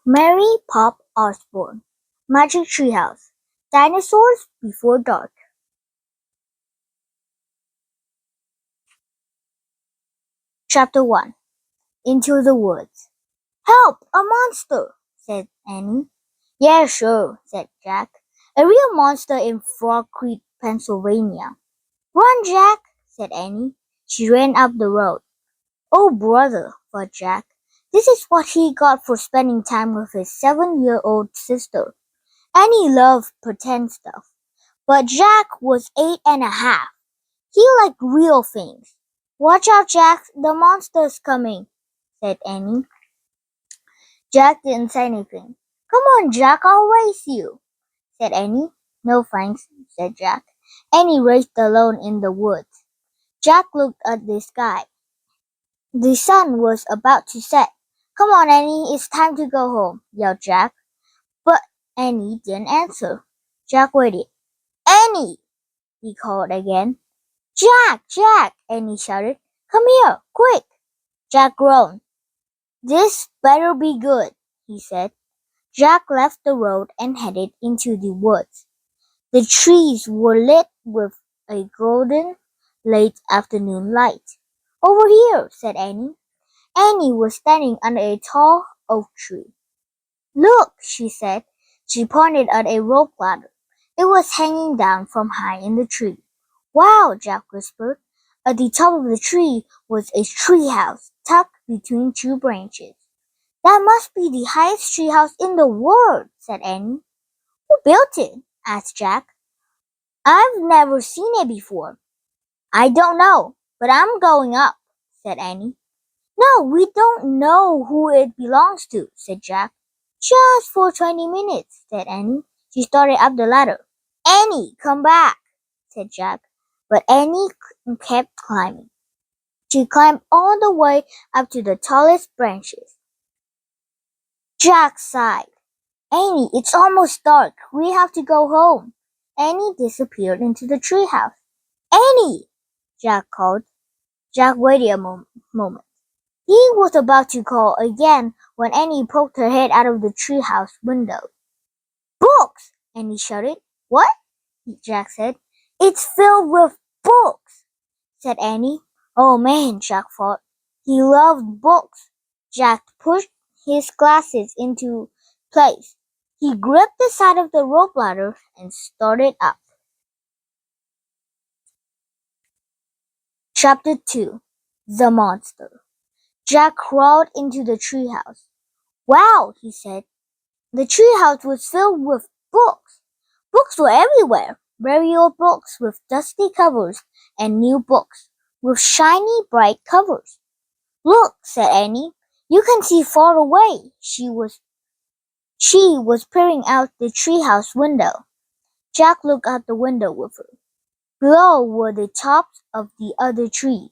Mary Pop Osborne, Magic Treehouse, Dinosaurs Before Dark. Chapter 1. Into the Woods. Help! A monster! Said Annie. Yeah, sure, said Jack. A real monster in Frog Creek, Pennsylvania. Run, Jack, said Annie. She ran up the road. Oh, brother, thought Jack. This is what he got for spending time with his 7-year-old sister. Annie loved pretend stuff, but Jack was 8.5. He liked real things. Watch out, Jack, the monster's coming, said Annie. Jack didn't say anything. Come on, Jack, I'll race you, said Annie. No thanks, said Jack. Annie raced alone in the woods. Jack looked at the sky. The sun was about to set. Come on, Annie, it's time to go home, yelled Jack. But Annie didn't answer. Jack waited. Annie, he called again. Jack, Jack, Annie shouted. Come here, quick. Jack groaned. This better be good, he said. Jack left the road and headed into the woods. The trees were lit with a golden late afternoon light. Over here, said Annie. Annie was standing under a tall oak tree. Look, she said. She pointed at a rope ladder. It was hanging down from high in the tree. Wow, Jack whispered. At the top of the tree was a treehouse tucked between two branches. That must be the highest treehouse in the world, said Annie. Who built it? Asked Jack. I've never seen it before. I don't know, but I'm going up, said Annie. No, we don't know who it belongs to, said Jack. Just for 20 minutes, said Annie. She started up the ladder. Annie, come back, said Jack. But Annie kept climbing. She climbed all the way up to the tallest branches. Jack sighed. Annie, it's almost dark. We have to go home. Annie disappeared into the treehouse. Annie! Jack called. Jack waited a moment. He was about to call again when Annie poked her head out of the treehouse window. Books! Annie shouted. What? Jack said. It's filled with books, said Annie. Oh man, Jack thought. He loved books. Jack pushed his glasses into place. He gripped the side of the rope ladder and started up. Chapter 2. The Monster. Jack crawled into the treehouse. Wow, he said. The treehouse was filled with books. Books were everywhere. Very old books with dusty covers and new books with shiny, bright covers. Look, said Annie. You can see far away. She was peering out the treehouse window. Jack looked out the window with her. Below were the tops of the other trees.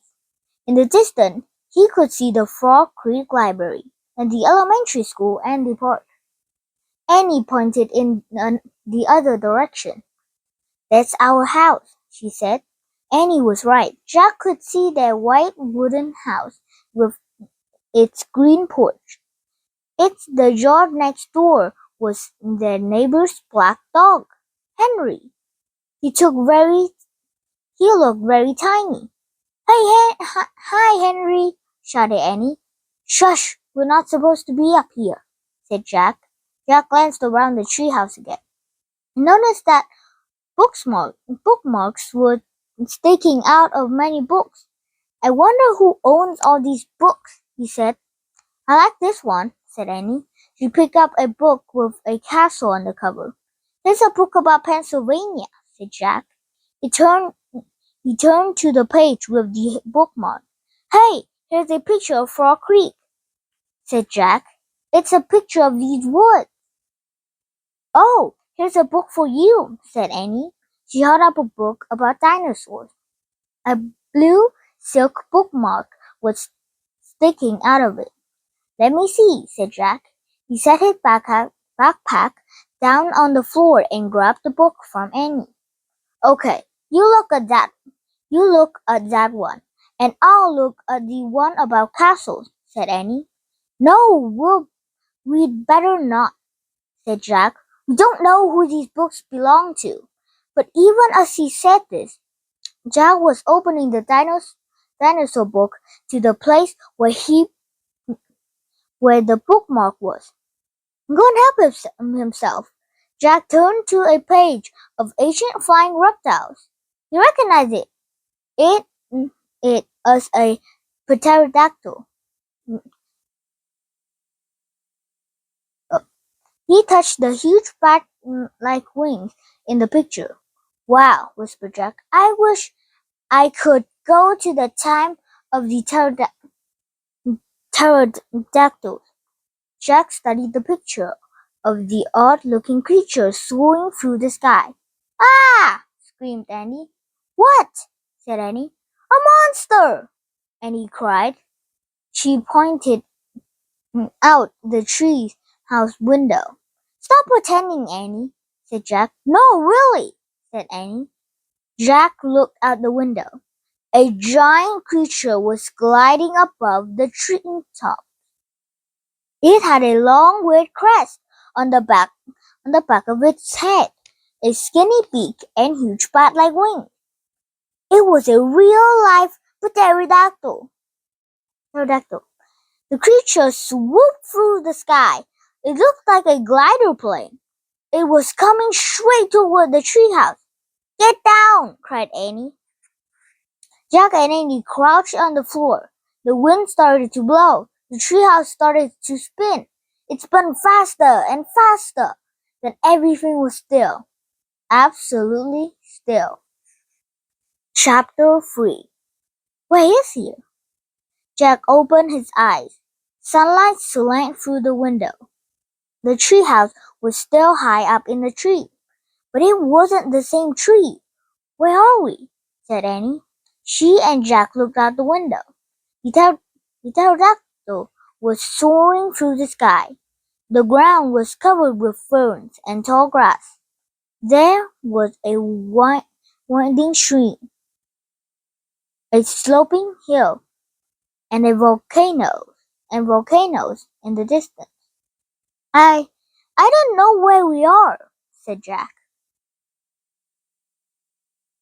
In the distance, he could see the Frog Creek Library and the elementary school and the park. Annie pointed in the other direction. That's our house, she said. Annie was right. Jack could see their white wooden house with its green porch. It's the yard next door was their neighbor's black dog, Henry. He looked very tiny. Hi, Henry, shouted Annie. Shush, we're not supposed to be up here, said Jack. Jack glanced around the treehouse again. He noticed that bookmarks were sticking out of many books. I wonder who owns all these books, he said. I like this one, said Annie. She picked up a book with a castle on the cover. There's a book about Pennsylvania, said Jack. He turned to the page with the bookmark. Hey, here's a picture of Frog Creek, said Jack. It's a picture of these woods. Oh, here's a book for you, said Annie. She held up a book about dinosaurs. A blue silk bookmark was sticking out of it. Let me see, said Jack. He set his backpack down on the floor and grabbed the book from Annie. Okay, you look at that one, and I'll look at the one about castles, said Annie. No, We'd better not, said Jack. We don't know who these books belong to. But even as he said this, Jack was opening the dinosaur book to the place where the bookmark was. Go and help himself. Jack turned to a page of ancient flying reptiles. He recognized it, it as a pterodactyl. He touched the huge bat-like wings in the picture. Wow, whispered Jack. I wish I could go to the time of the pterodactyls. Jack studied the picture of the odd-looking creature soaring through the sky. Ah! Screamed Annie. What? Said Annie. A monster! Annie cried. She pointed out the tree house window. Stop pretending, Annie, said Jack. No, really, said Annie. Jack looked out the window. A giant creature was gliding above the treetop. It had a long weird crest on the back of its head, a skinny beak, and huge bat-like wings. It was a real-life pterodactyl. The creature swooped through the sky. It looked like a glider plane. It was coming straight toward the treehouse. Get down! Cried Annie. Jack and Annie crouched on the floor. The wind started to blow. The treehouse started to spin. It spun faster and faster. Then everything was still. Absolutely still. Chapter 3. Where is he? Jack opened his eyes. Sunlight slanted through the window. The treehouse was still high up in the tree. But it wasn't the same tree. Where are we? Said Annie. She and Jack looked out the window. The pterodactyl was soaring through the sky. The ground was covered with ferns and tall grass. There was a winding stream, a sloping hill, and volcanoes in the distance. I don't know where we are, said Jack.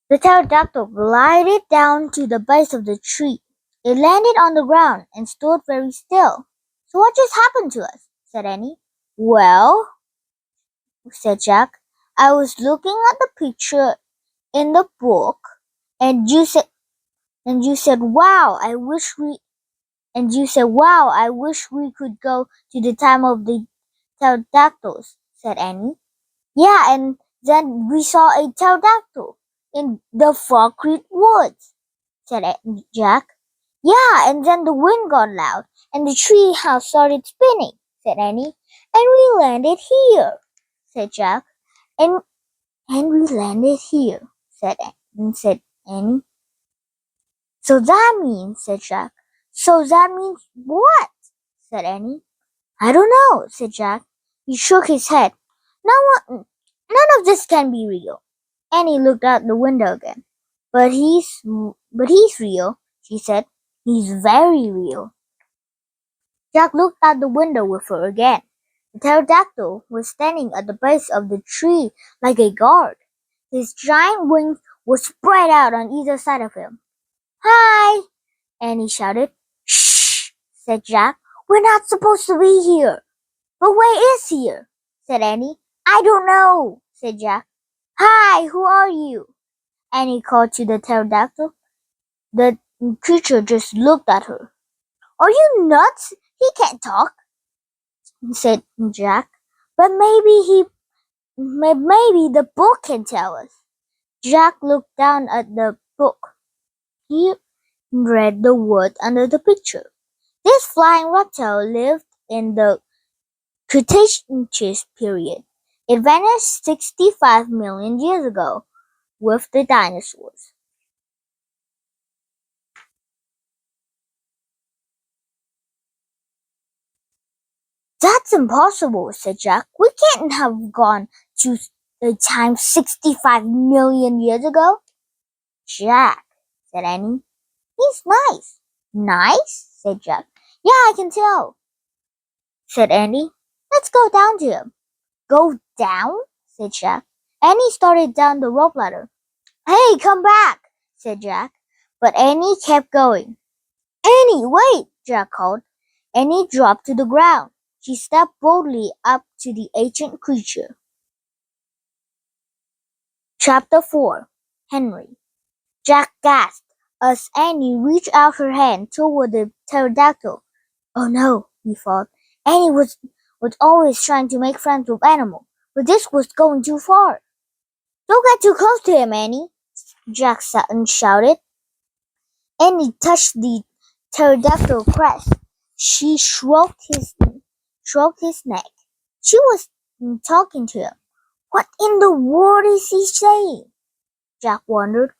The pterodactyl glided down to the base of the tree. It landed on the ground and stood very still. So what just happened to us? Said Annie. Well, said Jack, I was looking at the picture in the book, and you said, wow, I wish we could go to the time of the pterodactyls, said Annie. Yeah, and then we saw a pterodactyl in the Frog Creek woods, said Jack. Yeah, and then the wind got loud, and the tree house started spinning, said Annie. And we landed here, said Jack. And we landed here, said Annie. So that means, said Jack. So that means what? Said Annie. I don't know, said Jack. He shook his head. None of this can be real. Annie looked out the window again. But he's real, she said. He's very real. Jack looked out the window with her again. The pterodactyl was standing at the base of the tree like a guard. His giant wings were spread out on either side of him. Hi! Annie shouted. Shh! Said Jack. We're not supposed to be here. But where is here? Said Annie. I don't know, said Jack. Hi, who are you? Annie called to the pterodactyl. The creature just looked at her. Are you nuts? He can't talk, said Jack. But maybe the book can tell us. Jack looked down at the book. He read the words under the picture. This flying reptile lived in the Cretaceous period. It vanished 65 million years ago with the dinosaurs. That's impossible, said Jack. We can't have gone to the time 65 million years ago. Jack, said Annie. He's nice. Nice? Said Jack. Yeah, I can tell, said Annie. Let's go down to him. Go down? Said Jack. Annie started down the rope ladder. Hey, come back, said Jack. But Annie kept going. Annie, wait, Jack called. Annie dropped to the ground. She stepped boldly up to the ancient creature. Chapter 4. Henry. Jack gasped as Annie reached out her hand toward the pterodactyl. Oh no, he thought. Annie was always trying to make friends with animals, but this was going too far. Don't get too close to him, Annie, Jack shouted. Annie touched the pterodactyl crest. She stroked his neck. She was talking to him. What in the world is he saying? Jack wondered.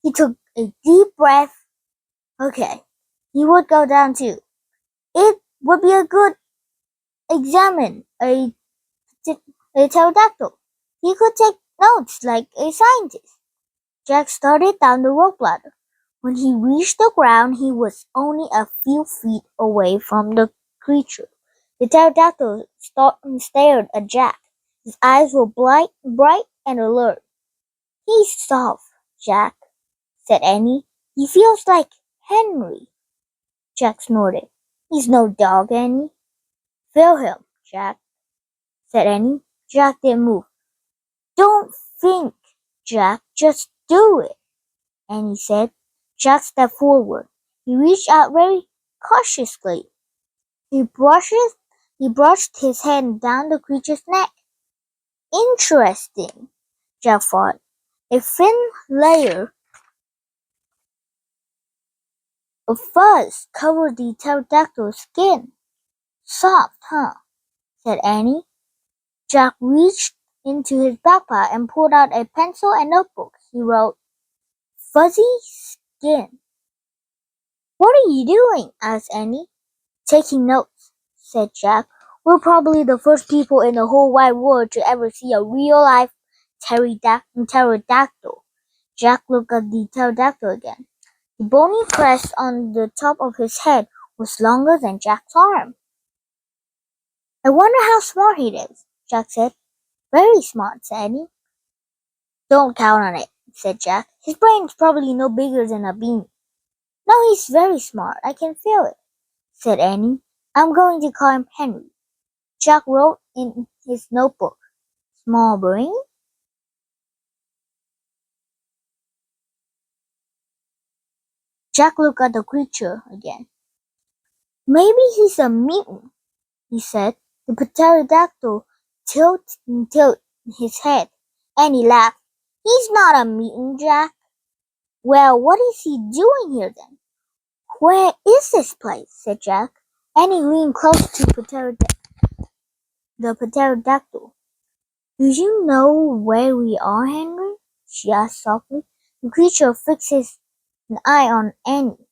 He took a deep breath. Okay, he would go down too. It would be a good examine a pterodactyl. He could take notes like a scientist. Jack started down the rope ladder. When he reached the ground, he was only a few feet away from the creature. The pterodactyl stared at Jack. His eyes were bright and alert. He's soft, Jack, said Annie. He feels like Henry. Jack snorted. He's no dog, Annie. Feel him, Jack, said Annie. Jack didn't move. Don't think, Jack. Just do it, Annie said. Jack stepped forward. He reached out very cautiously. He brushed his hand down the creature's neck. Interesting, Jack thought. A thin layer of fuzz covered the pterodactyl's skin. Soft, huh? Said Annie. Jack reached into his backpack and pulled out a pencil and notebook. He wrote, Fuzzy skin. What are you doing? Asked Annie. Taking notes, said Jack. We're probably the first people in the whole wide world to ever see a real-life pterodactyl. Jack looked at the pterodactyl again. The bony crest on the top of his head was longer than Jack's arm. I wonder how smart he is, Jack said. Very smart, said Annie. Don't count on it, said Jack. His brain's probably no bigger than a bean. No, he's very smart. I can feel it, said Annie. I'm going to call him Henry. Jack wrote in his notebook. Small brain? Jack looked at the creature again. Maybe he's a mutant, he said. The pterodactyl tilted his head. Annie laughed. He's not a mutant, Jack. Well, what is he doing here then? Where is this place? Said Jack. Annie leaned close to the pterodactyl. Do you know where we are, Henry? She asked softly. The creature fixed an eye on Annie.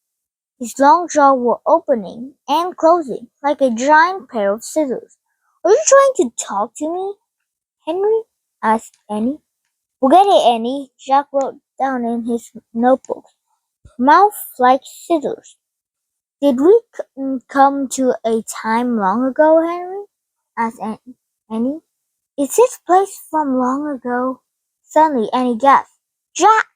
His long jaws were opening and closing like a giant pair of scissors. Are you trying to talk to me, Henry? Asked Annie. Forget it, Annie, Jack wrote down in his notebook. Mouth like scissors. Did we come to a time long ago, Henry? Asked Annie. Is this place from long ago? Suddenly, Annie gasped. Jack!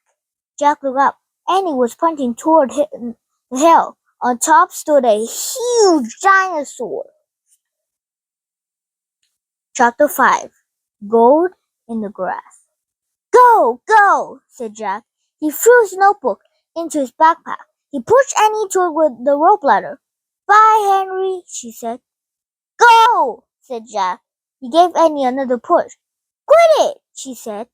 Jack looked up. Annie was pointing toward the hill. On top stood a huge dinosaur. Chapter 5. Gold in the Grass. Go! Go! Said Jack. He threw his notebook into his backpack. He pushed Annie toward the rope ladder. Bye, Henry, she said. Go! Said Jack. He gave Annie another push. Quit it, she said.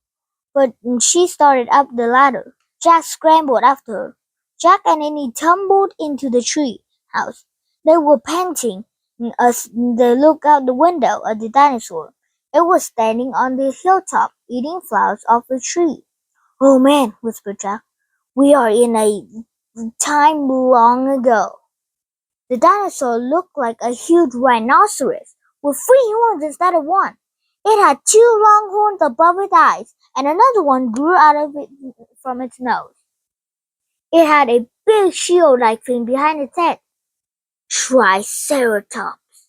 But she started up the ladder. Jack scrambled after her. Jack and Annie tumbled into the tree house. They were panting as they looked out the window at the dinosaur. It was standing on the hilltop, eating flowers off a tree. Oh man, whispered Jack. We are in a time long ago. The dinosaur looked like a huge rhinoceros with 3 horns instead of 1. It had 2 long horns above its eyes, and another one grew out of it from its nose. It had a big shield-like thing behind its head. Triceratops,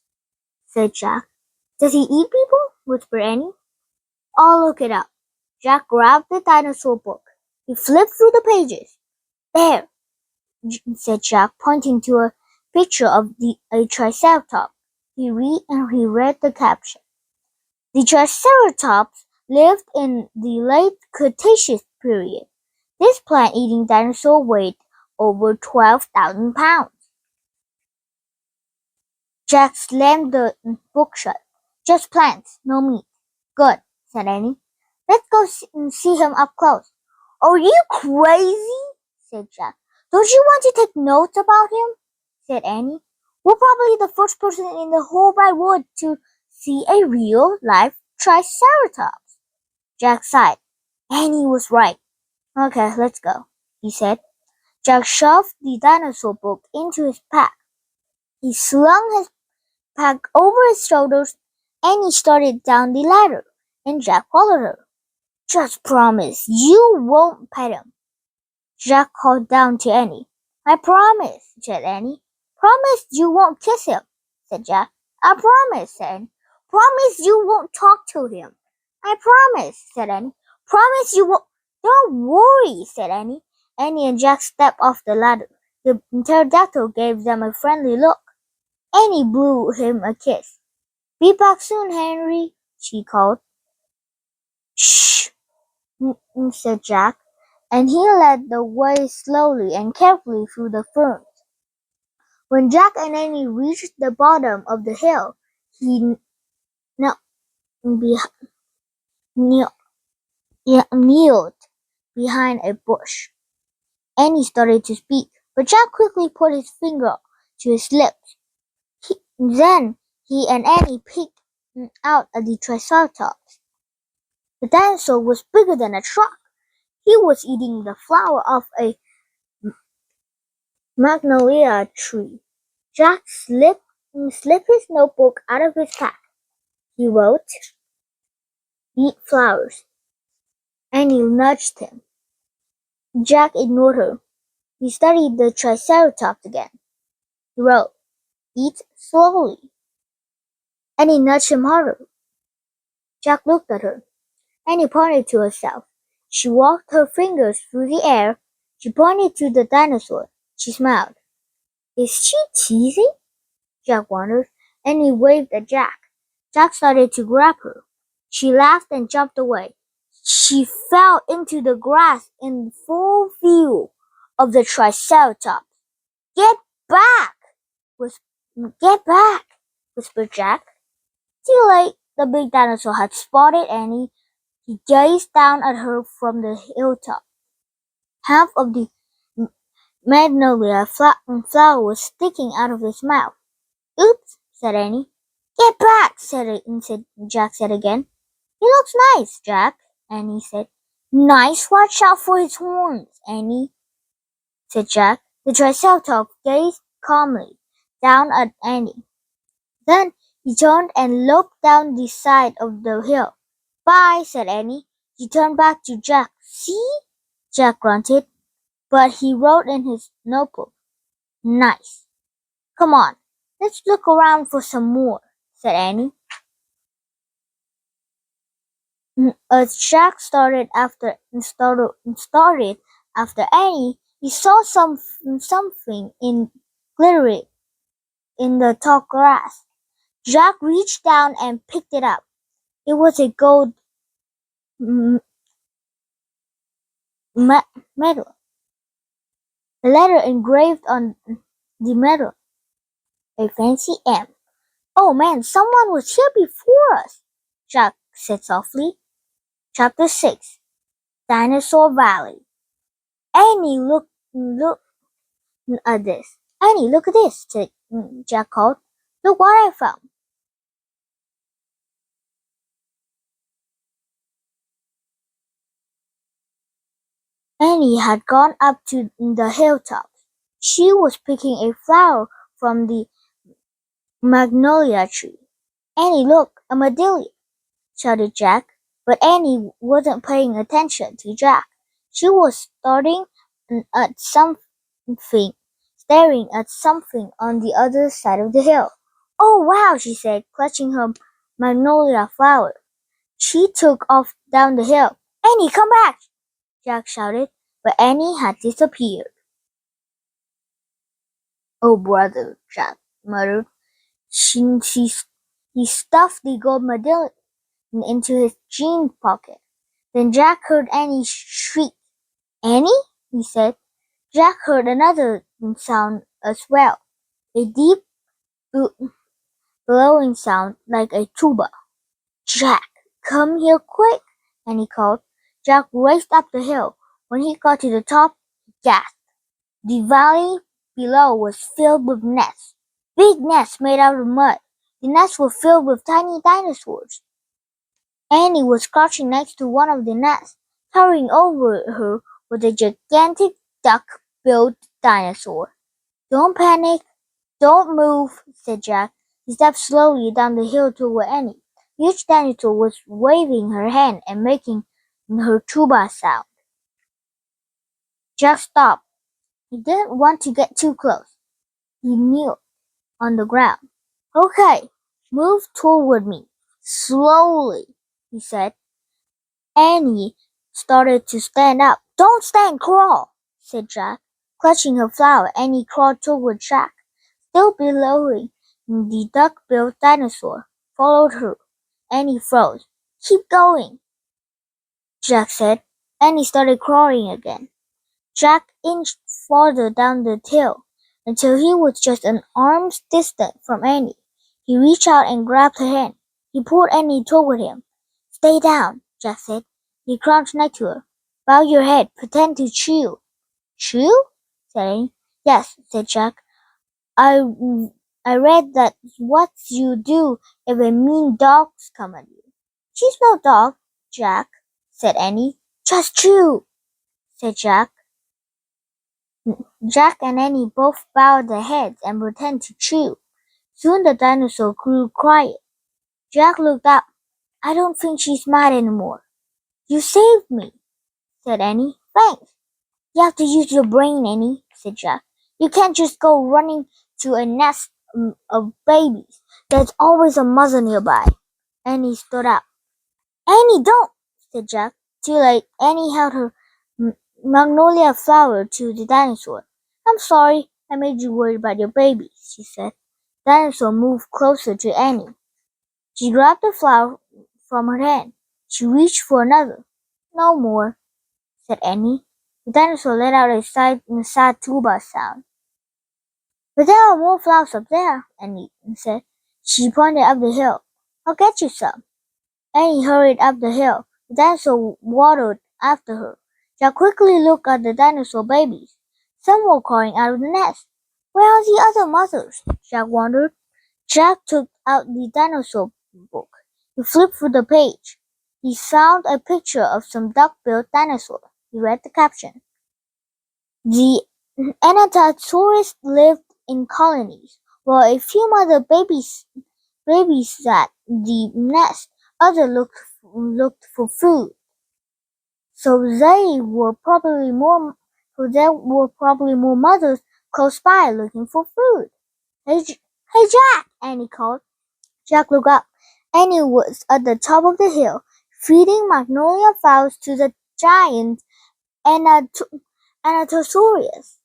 said Jack. Does he eat people? Whispered Annie. I'll look it up. Jack grabbed the dinosaur book. He flipped through the pages. There, said Jack, pointing to a picture of a triceratops. He read the caption. The Triceratops lived in the late Cretaceous period. This plant-eating dinosaur weighed over 12,000 pounds. Jack slammed the book shut. Just plants, no meat. Good, said Annie. Let's go see him up close. Are you crazy? Said Jack. Don't you want to take notes about him? Said Annie. We're probably the first person in the whole wide world to see a real, live Triceratops. Jack sighed. Annie was right. Okay, let's go, he said. Jack shoved the dinosaur book into his pack. He slung his pack over his shoulders. Annie started down the ladder, and Jack followed her. Just promise you won't pet him. Jack called down to Annie. I promise, said Annie. Promise you won't kiss him, said Jack. I promise, said Annie. Promise you won't talk to him. I promise, said Annie. Promise you won't. Don't worry, said Annie. Annie and Jack stepped off the ladder. The pterodactyl gave them a friendly look. Annie blew him a kiss. Be back soon, Henry, she called. Shh, said Jack, and he led the way slowly and carefully through the ferns. When Jack and Annie reached the bottom of the hill, he knelt behind a bush. Annie started to speak, but Jack quickly put his finger to his lips. Then he and Annie peeked out at the Triceratops. The dinosaur was bigger than a truck. He was eating the flower off a magnolia tree. Jack slipped his notebook out of his pack. He wrote, Eat flowers. Annie nudged him. Jack ignored her. He studied the Triceratops again. He wrote, Eat slowly. Annie nudged him harder. Jack looked at her. Annie pointed to herself. She walked her fingers through the air. She pointed to the dinosaur. She smiled. Is she teasing? Jack wondered. Annie waved at Jack. Jack started to grab her. She laughed and jumped away. She fell into the grass in full view of the Triceratops. Get back! Get back! Whispered Jack. Too late. The big dinosaur had spotted Annie. He gazed down at her from the hilltop. Half of the magnolia flower was sticking out of his mouth. Oops, said Annie. Get back, Jack said again. He looks nice, Jack, Annie said. Nice, watch out for his horns, Annie, said Jack. The Triceratops gazed calmly down at Annie. Then he turned and loped down the side of the hill. Bye, said Annie. He turned back to Jack. See? Jack grunted, but he wrote in his notebook. Nice. Come on, let's look around for some more, said Annie. As Jack started after Annie, he saw something glittery in the tall grass. Jack reached down and picked it up. It was a gold medal. A letter engraved on the medal. A fancy M. Oh man, someone was here before us, Jack said softly. Chapter 6. Dinosaur Valley. Annie, look at this. Annie, look at this, Jack called. Look what I found. Annie had gone up to the hilltops. She was picking a flower from the magnolia tree. Annie, look, a medallion, shouted Jack. But Annie wasn't paying attention to Jack. She was staring at something on the other side of the hill. Oh wow, she said, clutching her magnolia flower. She took off down the hill. "Annie, come back!" Jack shouted, but Annie had disappeared. "Oh, brother," Jack muttered. She, she, he stuffed the gold medallion into his jean pocket. Then Jack heard Annie shriek. "Annie?" he said. Jack heard another sound as well, a deep, blowing sound like a tuba. "Jack, come here quick!" Annie called. Jack raced up the hill. When he got to the top, he gasped. The valley below was filled with nests, big nests made out of mud. The nests were filled with tiny dinosaurs. Annie was crouching next to one of the nests. Towering over her was a gigantic duck-billed dinosaur. "Don't panic, don't move," said Jack. He stepped slowly down the hill toward Annie. The huge dinosaur was waving her hand and making her tuba sound. Jack stopped. He didn't want to get too close. He knelt on the ground. "Okay, move toward me, slowly," he said. Annie started to stand up. "Don't stand, crawl," said Jack. Clutching her flower, Annie crawled toward Jack. Still bellowing, the duck-billed dinosaur followed her. Annie froze. "Keep going," Jack said. Annie started crawling again. Jack inched farther down the hill until he was just an arm's distance from Annie. He reached out and grabbed her hand. He pulled Annie toward him. "Stay down," Jack said. He crouched next to her. "Bow your head. Pretend to chew." "Chew?" said Annie. "Yes," said Jack. I read that's what you do if a mean dog's come at you." "She's no dog, Jack," said Annie. "Just chew," said Jack. Jack and Annie both bowed their heads and pretended to chew. Soon the dinosaur grew quiet. Jack looked up. "I don't think she's mad anymore." "You saved me," said Annie. "Thanks." "You have to use your brain, Annie," said Jack. "You can't just go running to a nest of babies. There's always a mother nearby." Annie stood up. "Annie, don't!" said Jack. Too late. Annie held her magnolia flower to the dinosaur. "I'm sorry I made you worry about your babies," she said. The dinosaur moved closer to Annie. She grabbed the flower from her hand. She reached for another. "No more," said Annie. The dinosaur let out a sad tuba sound. "But there are more flowers up there," Annie said. She pointed up the hill. "I'll get you some." Annie hurried up the hill. The dinosaur waddled after her. Jack quickly looked at the dinosaur babies. Some were crawling out of the nest. "Where are the other mothers?" Jack wondered. Jack took out the dinosaur book. He flipped through the page. He found a picture of some duck-billed dinosaur. He read the caption. "The Anatosaurus lived in colonies, while a few mother babies sat the nest. Others looked for food. So there were probably more mothers close by looking for food." Hey, Jack!" Annie called. Jack looked up. Annie was at the top of the hill, feeding magnolia flowers to the giant Anatosaurus.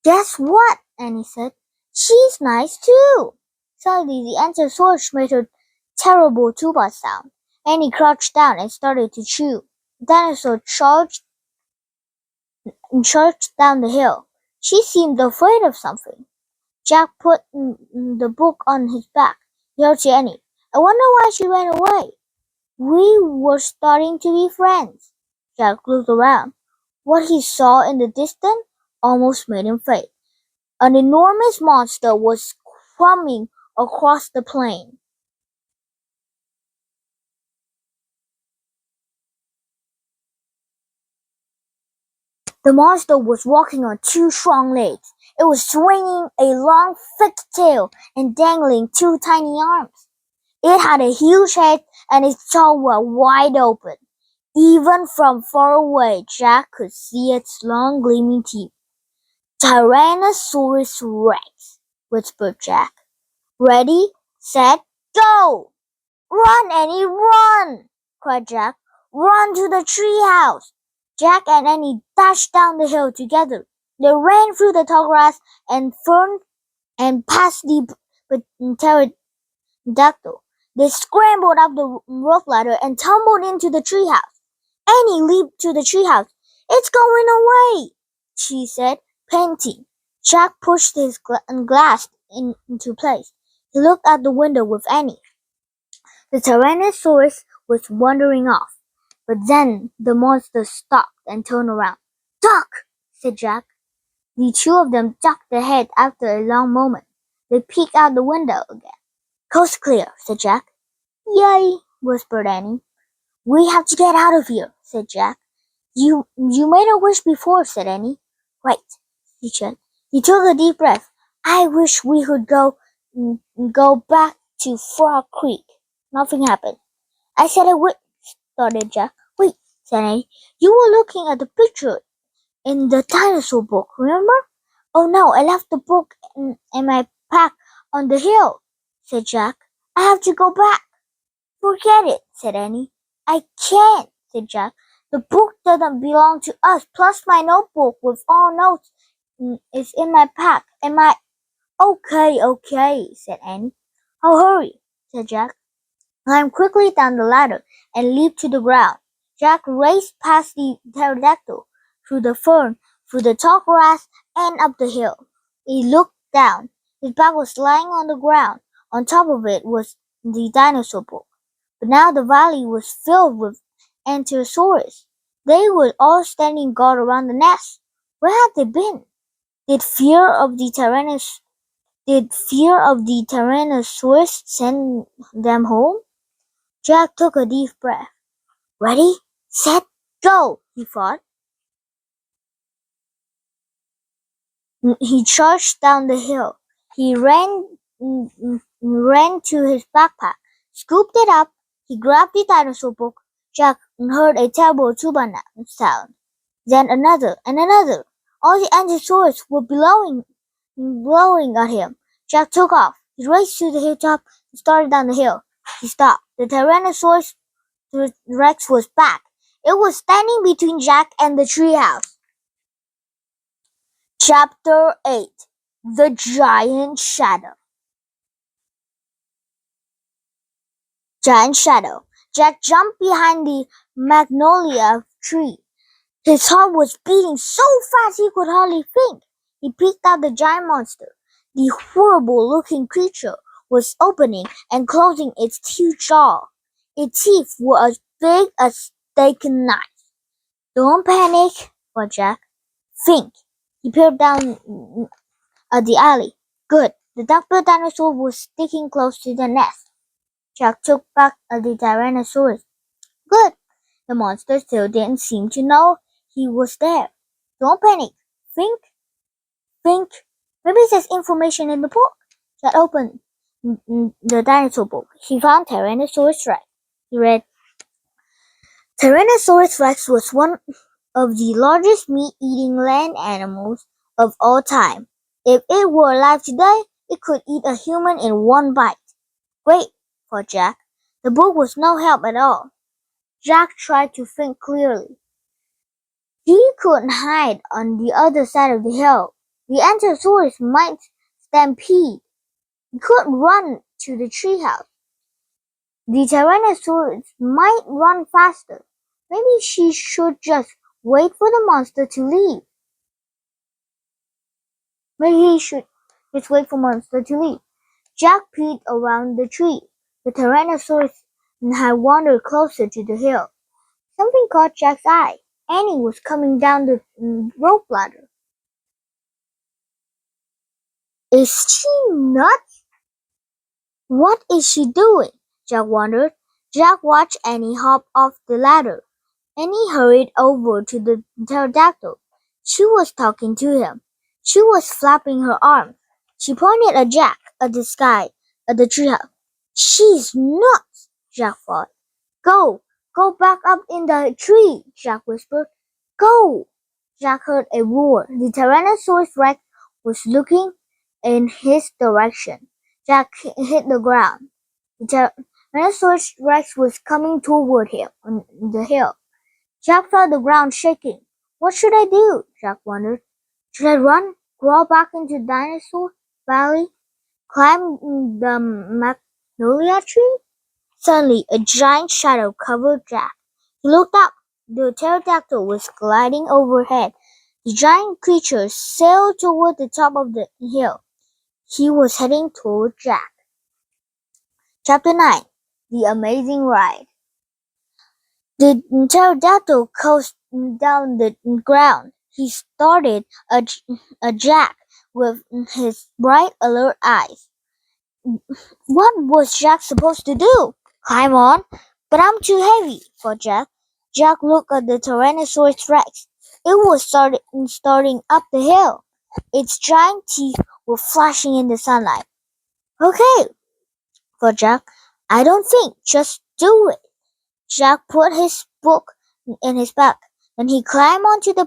"Guess what?" Annie said. "She's nice too." Suddenly the Anatosaurus made a terrible tuba sound. Annie crouched down and started to chew. The dinosaur charged down the hill. She seemed afraid of something. Jack put the book on his back. He heard Annie. "I wonder why she ran away. We were starting to be friends." Jack looked around. What he saw in the distance almost made him faint. An enormous monster was coming across the plain. The monster was walking on two strong legs. It was swinging a long, thick tail and dangling two tiny arms. It had a huge head and its jaws were wide open. Even from far away, Jack could see its long, gleaming teeth. "Tyrannosaurus Rex," whispered Jack. "Ready, set, go!" Run, Annie, run! Cried Jack. Run to the treehouse! Jack and Annie dashed down the hill together. They ran through the tall grass and fern and past the pterodactyl. They scrambled up the rope ladder and tumbled into the treehouse. Annie leaped to the treehouse. It's going away, she said, panting. Jack pushed his glass into place. He looked out the window with Annie. The Tyrannosaurus was wandering off, but then the monster stopped and turned around. Duck! Said Jack. The two of them ducked their head after a long moment. They peeked out the window again. Coast clear, said Jack. Yay, whispered Annie. We have to get out of here, said Jack. You made a wish before, said Annie. Right, he said. He took a deep breath. I wish we could go back to Frog Creek. Nothing happened. I said I would, started Jack. Wait, said Annie. You were looking at the picture in the dinosaur book, remember? Oh no, I left the book in my pack on the hill, said Jack. I have to go back. Forget it, said Annie. I can't, said Jack. The book doesn't belong to us, plus my notebook with all notes is in my pack. And my... Okay, said Annie. Oh, hurry, said Jack. Climbed quickly down the ladder and leaped to the ground. Jack raced past the pterodactyl, through the fern, through the tall grass, and up the hill. He looked down. His bag was lying on the ground. On top of it was the dinosaur book. But now the valley was filled with Ankylosaurus. They were all standing guard around the nest. Where had they been? Did fear of the Tyrannosaurus send them home? Jack took a deep breath. Ready, set, go, he thought. He charged down the hill. He ran to his backpack, scooped it up. He grabbed the dinosaur book. Jack heard a terrible tuba sound. Then another and another. All the Ankylosaurus were blowing at him. Jack took off. He raced to the hilltop and started down the hill. He stopped. The Tyrannosaurus Rex was back. It was standing between Jack and the treehouse. Chapter 8. The Giant Shadow. Giant Shadow. Jack jumped behind the magnolia tree. His heart was beating so fast he could hardly think. He peeked out the giant monster. The horrible-looking creature was opening and closing its huge jaw. Its teeth were as big as steak knives. Don't panic, thought Jack. Think. He peered down at the alley. Good. The duck-billed dinosaur was sticking close to the nest. Jack took back at the Tyrannosaurus. Good. The monster still didn't seem to know he was there. Don't panic. Think. Maybe there's information in the book. Jack opened the dinosaur book. He found Tyrannosaurus Rex. He read, Tyrannosaurus Rex was one of the largest meat-eating land animals of all time. If it were alive today, it could eat a human in one bite. Great, thought Jack. The book was no help at all. Jack tried to think clearly. He couldn't hide on the other side of the hill. The Ankylosaurus might stampede. He couldn't run to the treehouse. The Tyrannosaurus might run faster. Maybe she should just wait for the monster to leave. Jack peeked around the tree. The Tyrannosaurus had wandered closer to the hill. Something caught Jack's eye. Annie was coming down the rope ladder. Is she nuts? What is she doing? Jack wondered. Jack watched Annie hop off the ladder. Annie hurried over to the pterodactyl. She was talking to him. She was flapping her arms. She pointed at Jack, at the sky, at the treehouse. She's nuts, Jack thought. Go back up in the tree, Jack whispered. Go! Jack heard a roar. The Tyrannosaurus Rex was looking in his direction. Jack hit the ground. The Tyrannosaurus Rex was coming toward him on the hill. Jack felt the ground shaking. What should I do? Jack wondered. Should I run, crawl back into Dinosaur Valley, climb the magnolia tree? Suddenly, a giant shadow covered Jack. He looked up. The pterodactyl was gliding overhead. The giant creature sailed toward the top of the hill. He was heading toward Jack. Chapter 9. The Amazing Ride. The pterodactyl coasted down the ground. He started a Jack with his bright, alert eyes. What was Jack supposed to do? Climb on? But I'm too heavy for Jack. Jack looked at the Tyrannosaurus Rex. It was starting up the hill. Its giant teeth were flashing in the sunlight. Okay, for Jack. I don't think. Just do it. Jack put his book in his back. Then he climbed onto the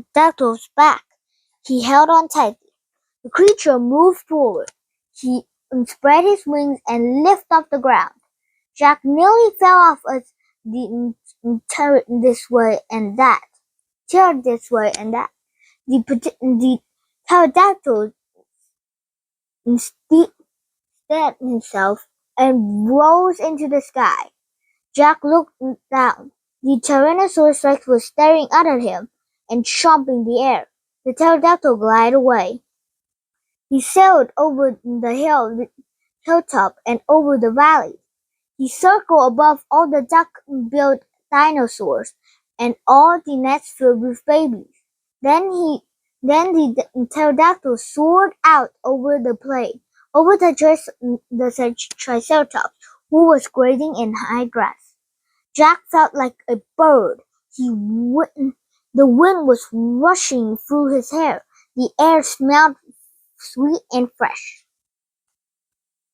pterodactyl's back. He held on tightly. The creature moved forward. He spread his wings and lifted off the ground. Jack nearly fell off as the turret this way and that. The pterodactyl steadied himself and rose into the sky. Jack looked down. The Tyrannosaurus Rex was staring out at him and chomping the air. The pterodactyl glided away. He sailed over the hilltop and over the valley. He circled above all the duck-billed dinosaurs and all the nests filled with babies. Then the pterodactyl soared out over the plain, over the triceratops, who was grazing in high grass. Jack felt like a bird. The wind was rushing through his hair. The air smelled sweet and fresh.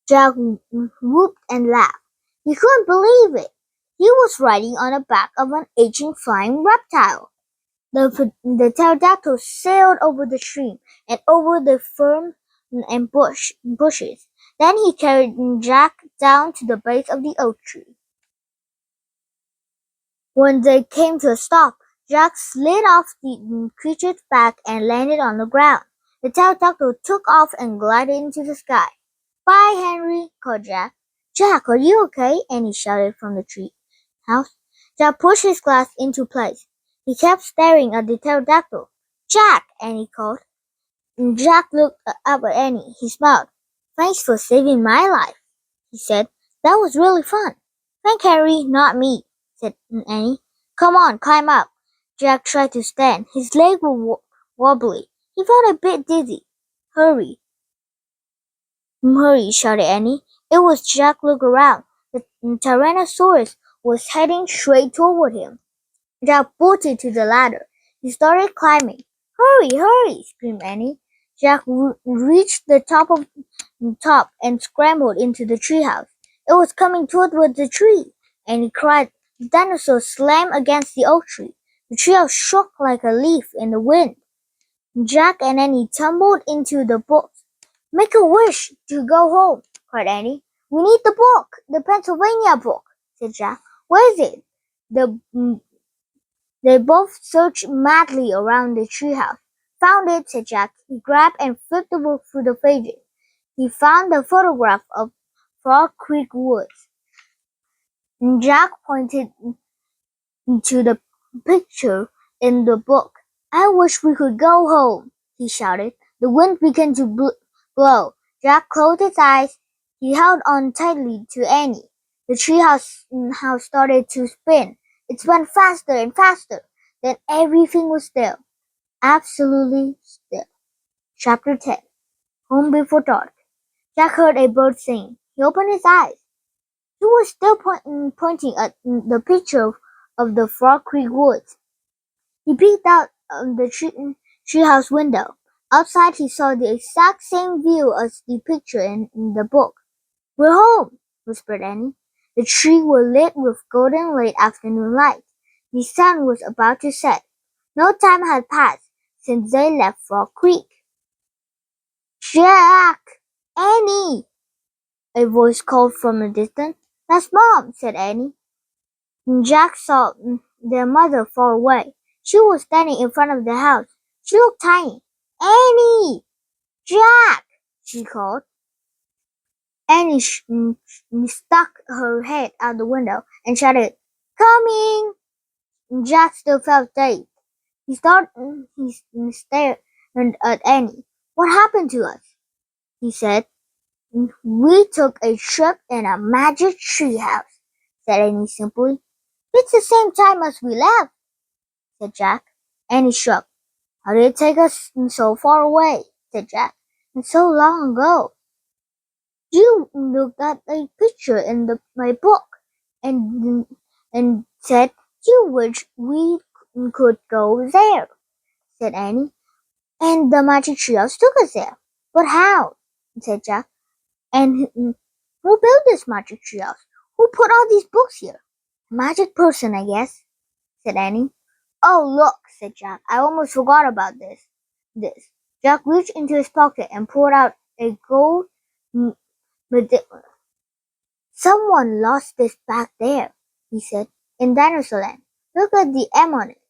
Jack whooped and laughed. He couldn't believe it. He was riding on the back of an ancient flying reptile. The pterodactyl sailed over the stream and over the fern and bushes. Then he carried Jack down to the base of the oak tree. When they came to a stop, Jack slid off the creature's back and landed on the ground. The pterodactyl took off and glided into the sky. Bye, Henry, called Jack. Jack, are you okay? Annie shouted from the tree house. Jack pushed his glass into place. He kept staring at the pterodactyl. Jack, Annie called. Jack looked up at Annie. He smiled. Thanks for saving my life, he said. That was really fun. Thank Henry, not me, said Annie. Come on, climb up. Jack tried to stand. His legs were wobbly. He felt a bit dizzy. Hurry, shouted Annie. It was Jack. Look around. The Tyrannosaurus was heading straight toward him. Jack bolted to the ladder. He started climbing. Hurry, screamed Annie. Jack reached the top and scrambled into the treehouse. It was coming toward the tree. Annie cried. The dinosaur slammed against the oak tree. The treehouse shook like a leaf in the wind. Jack and Annie tumbled into the books. Make a wish to go home, cried Annie. We need the book, the Pennsylvania book, said Jack. Where is it? They both searched madly around the treehouse. Found it, said Jack. He grabbed and flipped the book through the pages. He found the photograph of Frog Creek Woods. Jack pointed to the picture in the book. I wish we could go home, he shouted. The wind began to blow. Jack closed his eyes. He held on tightly to Annie. The treehouse house started to spin. It spun faster and faster. Then everything was still. Absolutely still. Chapter 10. Home Before Dark. Jack heard a bird sing. He opened his eyes. He was still pointing at the picture of the Frog Creek Woods. He peeked out of the treehouse window. Outside he saw the exact same view as the picture in the book. We're home, whispered Annie. The trees were lit with golden late afternoon light. The sun was about to set. No time had passed since they left Frog Creek. Jack! Annie! a voice called from a distance. "That's Mom," said Annie. Jack saw their mother far away. She was standing in front of the house. She looked tiny. "Annie! Jack!" she called. Annie stuck her head out the window and shouted, "Coming!" Jack still felt dazed. He stared at Annie. "What happened to us?" he said. "We took a trip in a magic treehouse," said Annie simply. "It's the same time as we left," said Jack. Annie shrugged. "How did it take us so far away?" said Jack. "And so long ago." "You looked at a picture in my book and said you wish we could go there," said Annie. "And the magic treehouse took us there." "But how?" said Jack. "And who built this magic treehouse? Who put all these books here?" "A magic person, I guess," said Annie. "Oh, look," said Jack. "I almost forgot about this." Jack reached into his pocket and pulled out a gold medallion. "Someone lost this back there," he said, "in Dinosaur Land. Look at the M on it."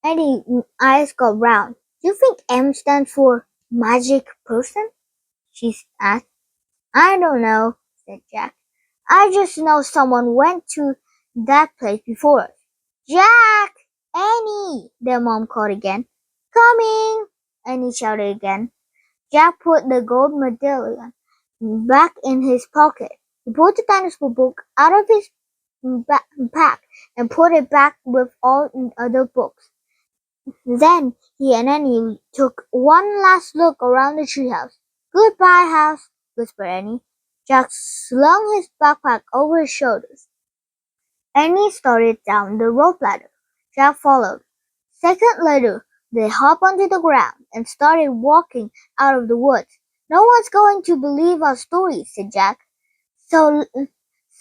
Annie's eyes got round. "Do you think M stands for magic person?" she asked. "I don't know," said Jack. "I just know someone went to that place before us." "Jack! Annie!" their mom called again. "Coming!" Annie shouted again. Jack put the gold medallion back in his pocket. He pulled the dinosaur book out of his pack and put it back with all other books. Then he and Annie took one last look around the treehouse. "Goodbye, house," whispered Annie. Jack slung his backpack over his shoulders. Annie started down the rope ladder. Jack followed. Seconds later, they hopped onto the ground and started walking out of the woods. "No one's going to believe our story," said Jack. So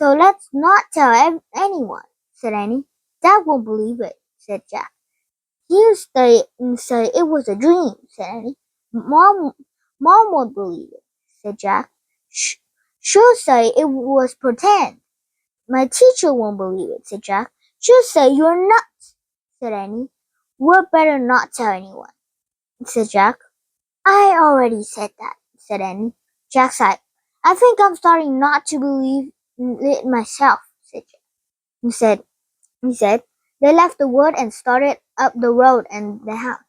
let's not tell anyone," said Annie. "Dad won't believe it," said Jack. "He'll say it was a dream," said Annie. Mom won't believe it," said Jack. She'll say it was pretend." "My teacher won't believe it," said Jack. "She'll say you're nuts," said Annie. "We'd better not tell anyone," said Jack. "I already said that," said Annie. Jack sighed. "I think I'm starting not to believe it myself," said Jack. He said. They left the wood and started up the road and the house.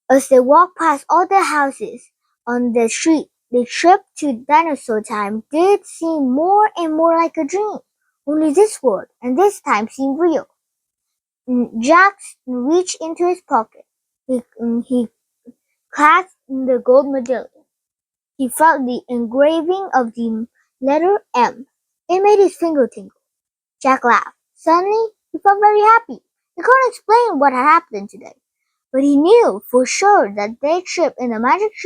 As they walked past all the houses on the street, the trip to Dinosaur Time did seem more and more like a dream. Only this world and this time seemed real. Jack reached into his pocket. He clasped the gold medallion. He felt the engraving of the letter M. It made his finger tingle. Jack laughed. Suddenly, he felt very happy. He couldn't explain what had happened today, but he knew for sure that their trip in the magic tree